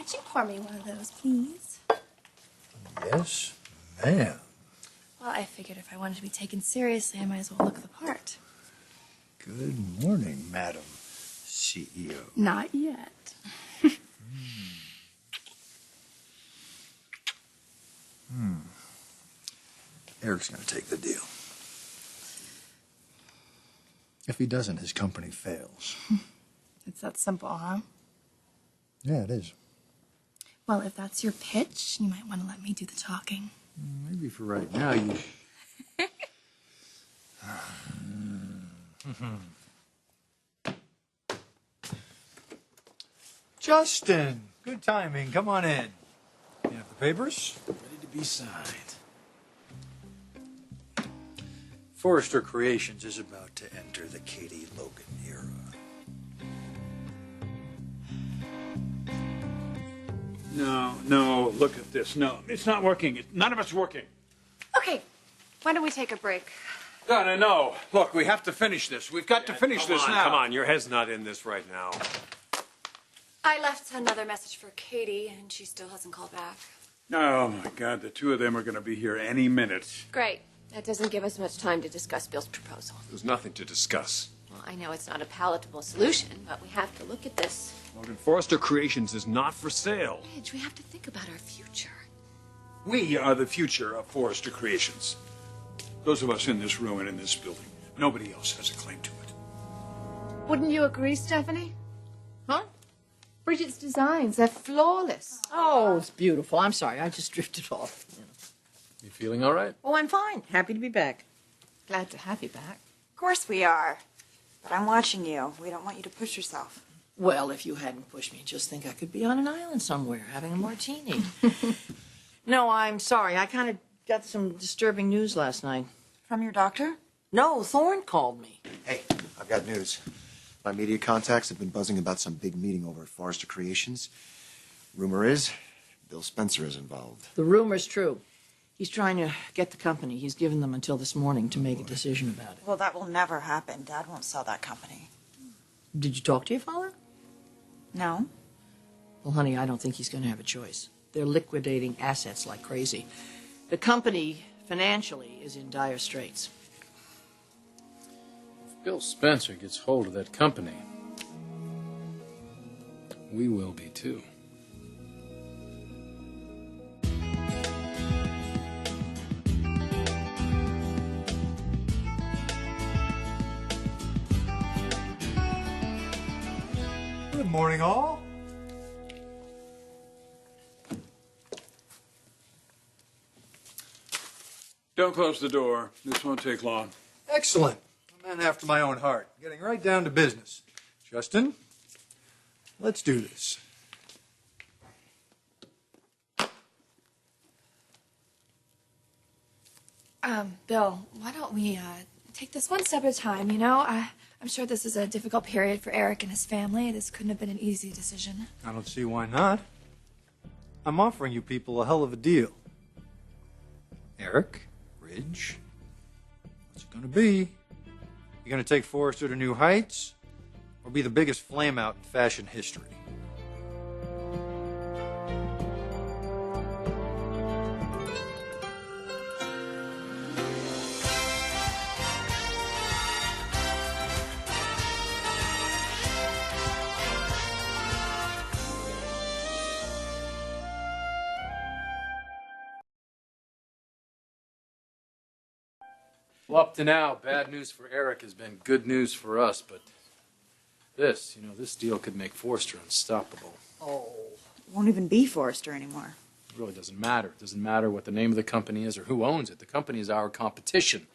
Could you pour me one of those, please? Yes, ma'am. Well, I figured if I wanted to be taken seriously, I might as well look the part. Good morning, Madam CEO. Not yet. Eric's going to take the deal. If he doesn't, his company fails. It's that simple, huh? Yeah, it is. Well, if that's your pitch, you might want to let me do the talking. Maybe for right now, you... Justin! Good timing. Come on in. You have the papers? Ready to be signed. Forrester Creations is about to enter the Katie Logan era. No, look at this. No, it's not working. None of it's working. Okay, why don't we take a break? No. Look, we have to finish this. We've got to finish this now. Come on, your head's not in this right now. I left another message for Katie, and she still hasn't called back. Oh, my God, the two of them are going to be here any minute. Great. That doesn't give us much time to discuss Bill's proposal. There's nothing to discuss. Well, I know it's not a palatable solution, but we have to look at this. Logan, Forrester Creations is not for sale. Midge, we have to think about our future. We are the future of Forrester Creations. Those of us in this room and in this building. Nobody else has a claim to it. Wouldn't you agree, Stephanie? Huh? Bridget's designs, they're flawless. Oh, it's beautiful. I'm sorry, I just drifted off. You feeling all right? Oh, I'm fine. Happy to be back. Glad to have you back. Of course we are. But I'm watching you. We don't want you to push yourself. Well, if you hadn't pushed me, just think I could be on an island somewhere having a martini. No, I'm sorry. I kind of got some disturbing news last night. From your doctor? No, Thorne called me. Hey, I've got news. My media contacts have been buzzing about some big meeting over at Forrester Creations. Rumor is, Bill Spencer is involved. The rumor's true. He's trying to get the company. He's given them until this morning to make a decision about it. Well, that will never happen. Dad won't sell that company. Did you talk to your father? No. Well, honey, I don't think he's going to have a choice. They're liquidating assets like crazy. The company, financially, is in dire straits. If Bill Spencer gets hold of that company, we will be too. Good morning, all. Don't close the door. This won't take long. Excellent. A man after my own heart. Getting right down to business. Justin, let's do this. Bill, why don't we take this one step at a time, you know? I'm sure this is a difficult period for Eric and his family. This couldn't have been an easy decision. I don't see why not. I'm offering you people a hell of a deal. Eric, Ridge, what's it going to be? You going to take Forrester to new heights, or be the biggest flame out in fashion history? Well, up to now, bad news for Eric has been good news for us, but this deal could make Forrester unstoppable. Oh. Won't even be Forrester anymore. It really doesn't matter. It doesn't matter what the name of the company is or who owns it. The company is our competition.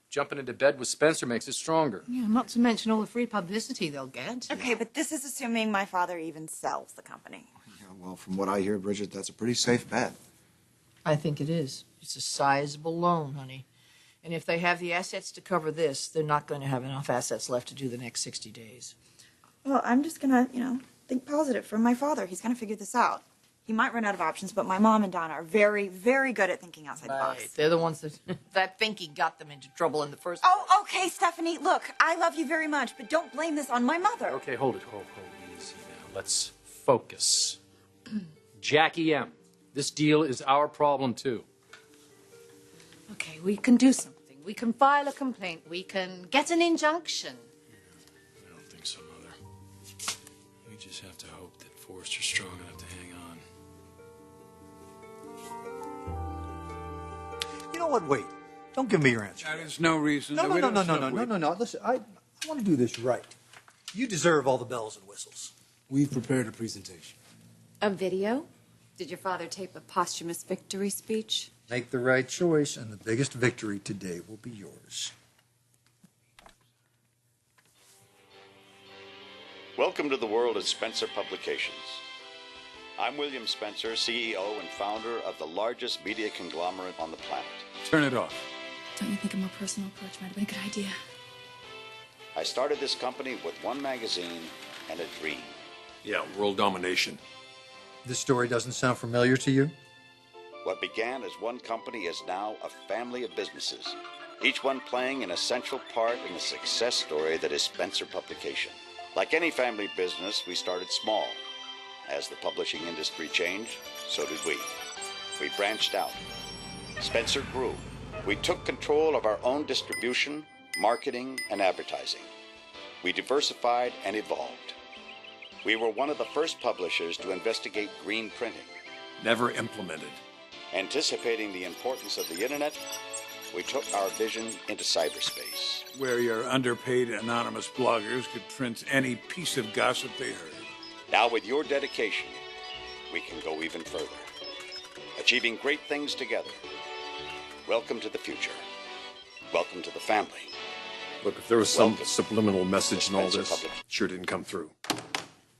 Jumping into bed with Spencer makes it stronger. Yeah, not to mention all the free publicity they'll get. Okay, but this is assuming my father even sells the company. Yeah, well, from what I hear, Bridget, that's a pretty safe bet. I think it is. It's a sizable loan, honey. And if they have the assets to cover this, they're not going to have enough assets left to do the next 60 days. Well, I'm just gonna, think positive for my father. He's gonna figure this out. He might run out of options, but my mom and Donna are very, very good at thinking outside the box. They're the ones that thinking got them into trouble in the first place. Oh, okay, Stephanie. Look, I love you very much, but don't blame this on my mother. Okay, hold it. Hold easy now. Let's focus. Jackie M. This deal is our problem, too. Okay, we can do something. We can file a complaint. We can get an injunction. I don't think so, Mother. We just have to hope that Forrester's strong enough to hang on. You know what? Wait. Don't give me your answer. That is no reason. No. We don't stop No. waiting. Listen, I want to do this right. You deserve all the bells and whistles. We've prepared a presentation. A video? Did your father tape a posthumous victory speech? Make the right choice, and the biggest victory today will be yours. Welcome to the world of Spencer Publications. I'm William Spencer, CEO and founder of the largest media conglomerate on the planet. Turn it off. Don't you think a more personal approach might have been a good idea? I started this company with one magazine and a dream. Yeah, world domination. This story doesn't sound familiar to you? What began as one company is now a family of businesses, each one playing an essential part in the success story that is Spencer Publication. Like any family business, we started small. As the publishing industry changed, so did we. We branched out. Spencer grew. We took control of our own distribution, marketing, and advertising. We diversified and evolved. We were one of the first publishers to investigate green printing. Never implemented. Anticipating the importance of the internet, we took our vision into cyberspace. Where your underpaid anonymous bloggers could print any piece of gossip they heard. Now with your dedication, we can go even further. Achieving great things together. Welcome to the future. Welcome to the family. Look, if there was some Welcome subliminal message in all Spencer this, Publishing. sure didn't come through.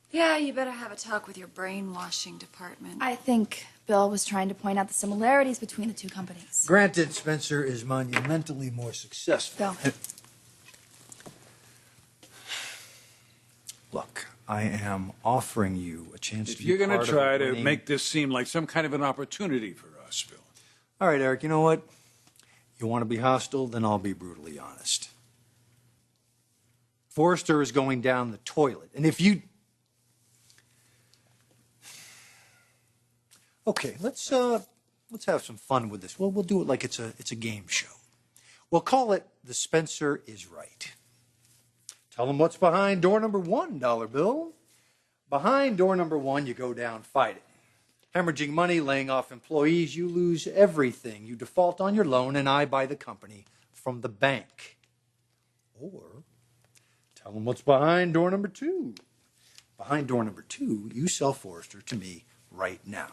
Yeah, you better have a talk with your brainwashing department. I think Bill was trying to point out the similarities between the two companies. Granted, Spencer is monumentally more successful. Bill. Look, I am offering you a chance If to you're be going part to of a try to winning- make this seem like some kind of an opportunity for us, Bill. All right, Eric, you know what? You want to be hostile, then I'll be brutally honest. Forrester is going down the toilet. And if you... Okay, let's have some fun with this. We'll do it like it's a game show. We'll call it The Spencer is Right. Tell them what's behind door number 1, dollar bill. Behind door number 1, you go down fighting. Hemorrhaging money, laying off employees, you lose everything. You default on your loan, and I buy the company from the bank. Or tell them what's behind door number 2. Behind door number 2, you sell Forrester to me right now.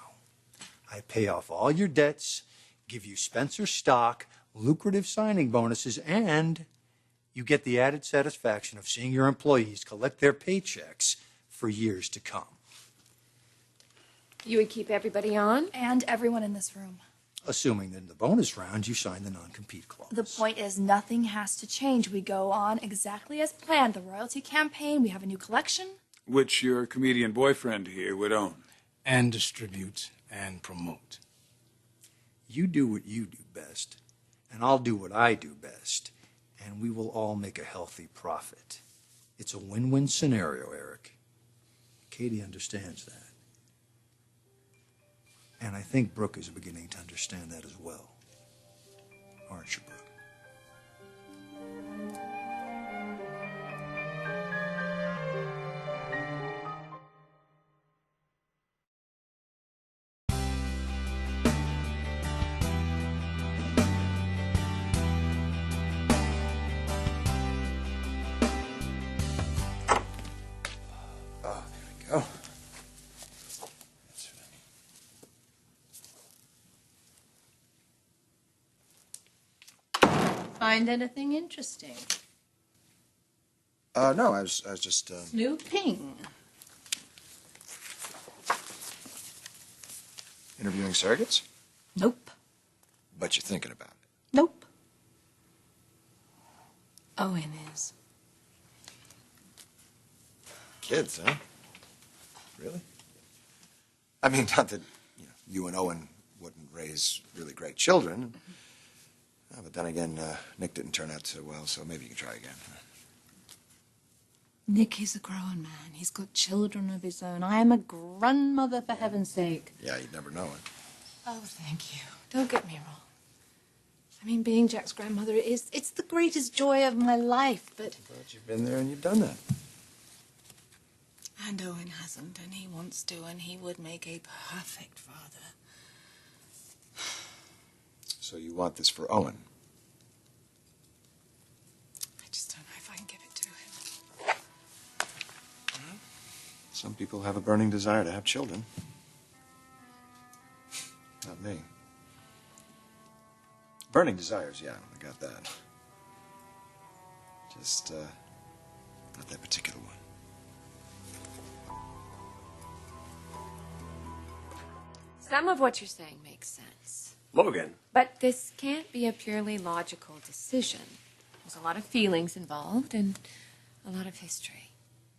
I pay off all your debts, give you Spencer stock, lucrative signing bonuses, and you get the added satisfaction of seeing your employees collect their paychecks for years to come. You would keep everybody on? And everyone in this room. Assuming that in the bonus round you sign the non-compete clause. The point is, nothing has to change. We go on exactly as planned. The royalty campaign, we have a new collection. Which your comedian boyfriend here would own. And distribute and promote. You do what you do best, and I'll do what I do best, and we will all make a healthy profit. It's a win-win scenario, Eric. Katie understands that. And I think Brooke is beginning to understand that as well. Aren't you, Brooke? Oh, there we go. Find anything interesting? No, I was just, Snooping. interviewing surrogates? Nope. But you're thinking about it. Nope. Owen is. Kids, huh? Really? I mean, not that you and Owen wouldn't raise really great children. But then again, Nick didn't turn out so well, so maybe you can try again. Nick is a grown man. He's got children of his own. I am a grandmother, for heaven's sake. Yeah, you'd never know it. Oh, thank you. Don't get me wrong. I mean, being Jack's grandmother it's the greatest joy of my life, but... But you've been there and you've done that. And Owen hasn't, and he wants to, and he would make a perfect father. So you want this for Owen? I just don't know if I can give it to him. Some people have a burning desire to have children. Not me. Burning desires, yeah, I got that. Just, not that particular one. Some of what you're saying makes sense. Logan. But this can't be a purely logical decision. There's a lot of feelings involved and a lot of history.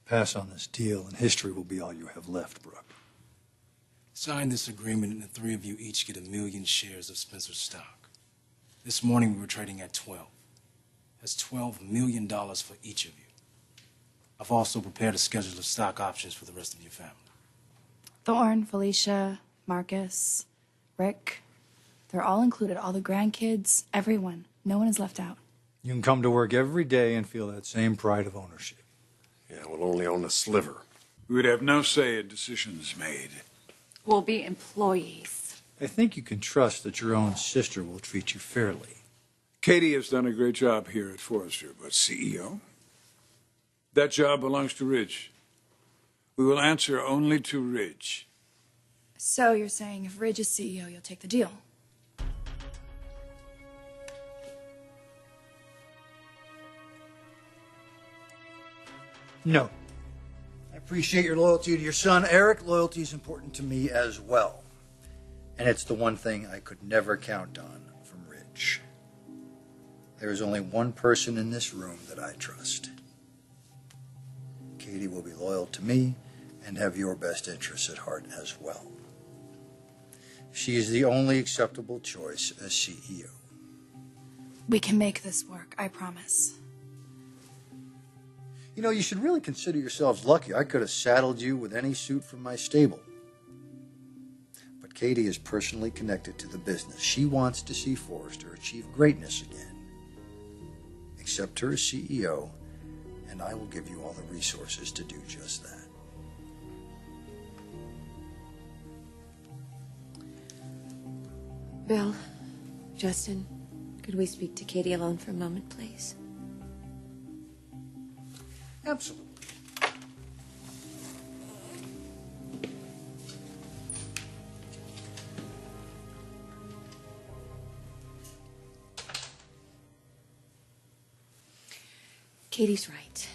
Pass on this deal, and history will be all you have left, Brooke. Sign this agreement, and the three of you each get 1 million shares of Spencer's stock. This morning we were trading at 12. That's $12 million for each of you. I've also prepared a schedule of stock options for the rest of your family. Thorne, Felicia, Marcus, Rick, they're all included. All the grandkids, everyone. No one is left out. You can come to work every day and feel that same pride of ownership. Yeah, we'll only own a sliver. We would have no say in decisions made. We'll be employees. I think you can trust that your own sister will treat you fairly. Katie has done a great job here at Forrester, but CEO? That job belongs to Ridge. We will answer only to Ridge. So you're saying if Ridge is CEO, you'll take the deal? No. I appreciate your loyalty to your son, Eric. Loyalty is important to me as well. And it's the one thing I could never count on from Ridge. There is only one person in this room that I trust. Katie will be loyal to me and have your best interests at heart as well. She is the only acceptable choice as CEO. We can make this work, I promise. You know, you should really consider yourselves lucky. I could have saddled you with any suit from my stable. But Katie is personally connected to the business. She wants to see Forrester achieve greatness again. Accept her as CEO, and I will give you all the resources to do just that. Bill, Justin, could we speak to Katie alone for a moment, please? Absolutely. Katie's right.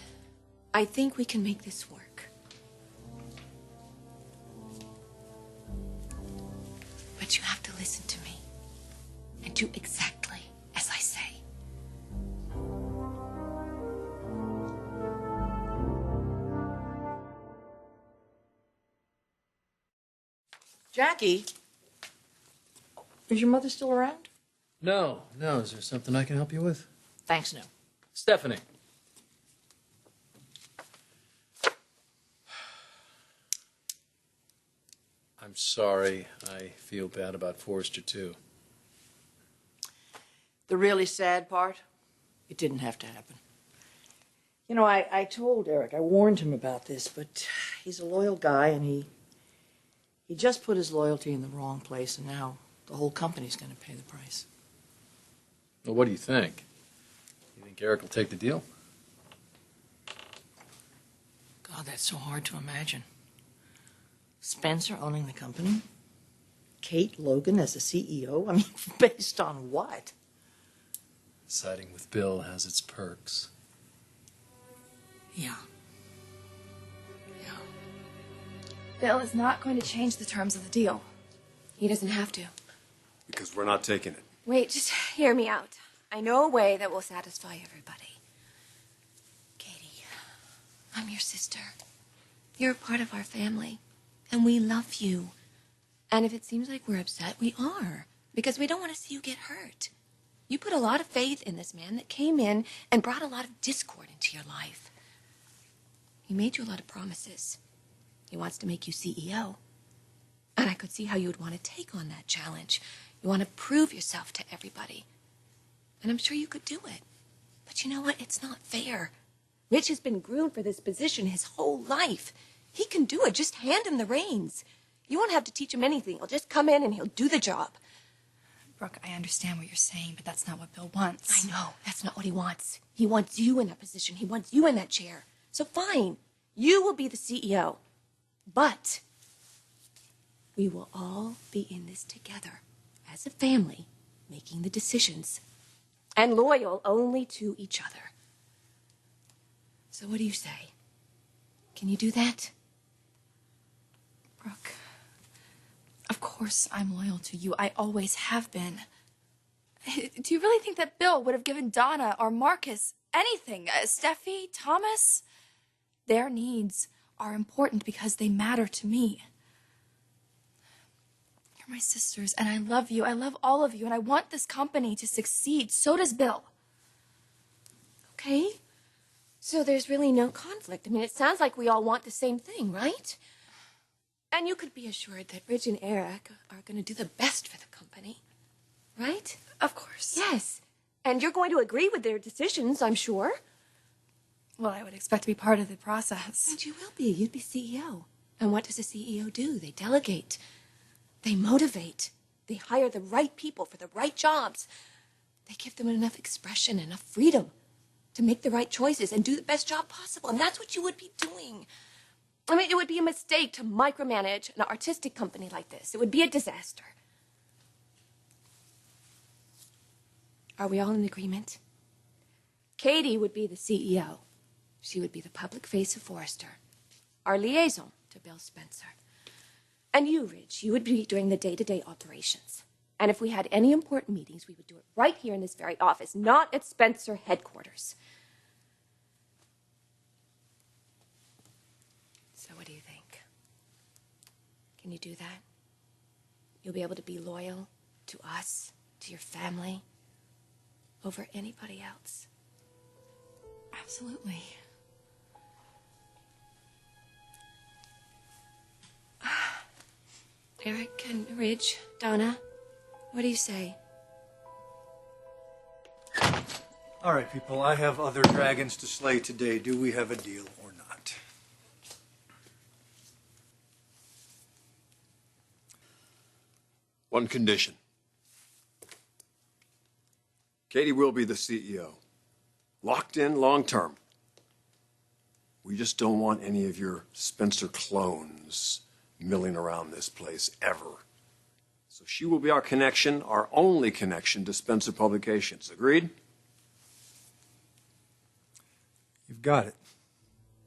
I think we can make this work. But you have to listen to me and do exactly as I say. Jackie? Is your mother still around? No. Is there something I can help you with? Thanks, no. Stephanie. I'm sorry. I feel bad about Forrester, too. The really sad part, it didn't have to happen. You know, I told Eric, I warned him about this, but he's a loyal guy, and he just put his loyalty in the wrong place, and now the whole company's going to pay the price. Well, what do you think? You think Eric will take the deal? God, that's so hard to imagine. Spencer owning the company? Kate Logan as the CEO? I mean, based on what? Siding with Bill has its perks. Yeah. Bill is not going to change the terms of the deal. He doesn't have to. Because we're not taking it. Wait, just hear me out. I know a way that will satisfy everybody. Katie, I'm your sister. You're a part of our family, and we love you. And if it seems like we're upset, we are, because we don't want to see you get hurt. You put a lot of faith in this man that came in and brought a lot of discord into your life. He made you a lot of promises. He wants to make you CEO. And I could see how you would want to take on that challenge. You want to prove yourself to everybody. And I'm sure you could do it. But you know what? It's not fair. Rich has been groomed for this position his whole life. He can do it. Just hand him the reins. You won't have to teach him anything. He'll just come in and he'll do the job. Brooke, I understand what you're saying, but that's not what Bill wants. I know. That's not what he wants. He wants you in that position. He wants you in that chair. So fine. You will be the CEO. But we will all be in this together as a family, making the decisions, and loyal only to each other. So what do you say? Can you do that? Brooke, of course I'm loyal to you. I always have been. Do you really think that Bill would have given Donna or Marcus anything? Steffi, Thomas? Their needs are important because they matter to me. You're my sisters, and I love you. I love all of you, and I want this company to succeed. So does Bill. Okay. So there's really no conflict. I mean, it sounds like we all want the same thing, right? And you could be assured that Ridge and Eric are going to do the best for the company, right? Of course. Yes. And you're going to agree with their decisions, I'm sure. Well, I would expect to be part of the process. And you will be. You'd be CEO. And what does a CEO do? They delegate. They motivate. They hire the right people for the right jobs. They give them enough expression, enough freedom to make the right choices and do the best job possible. And that's what you would be doing. I mean, it would be a mistake to micromanage an artistic company like this. It would be a disaster. Are we all in agreement? Katie would be the CEO. She would be the public face of Forrester, our liaison to Bill Spencer. And you, Ridge, you would be doing the day-to-day operations. And if we had any important meetings, we would do it right here in this very office, not at Spencer headquarters. So what do you think? Can you do that? You'll be able to be loyal to us, to your family, over anybody else. Absolutely. Eric and Ridge, Donna, what do you say? All right, people, I have other dragons to slay today. Do we have a deal or not? One condition. Katie will be the CEO. Locked in long term. We just don't want any of your Spencer clones milling around this place ever. So she will be our connection, our only connection to Spencer Publications. Agreed? You've got it.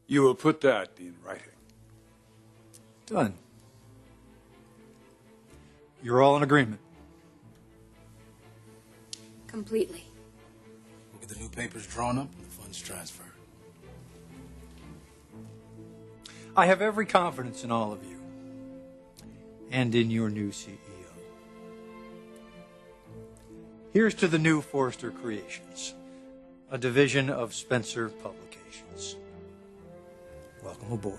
You will put that in writing. Done. You're all in agreement. Completely. We'll get the new papers drawn up and the funds transferred. I have every confidence in all of you. And in your new CEO. Here's to the new Forrester Creations, a division of Spencer Publications. Welcome aboard.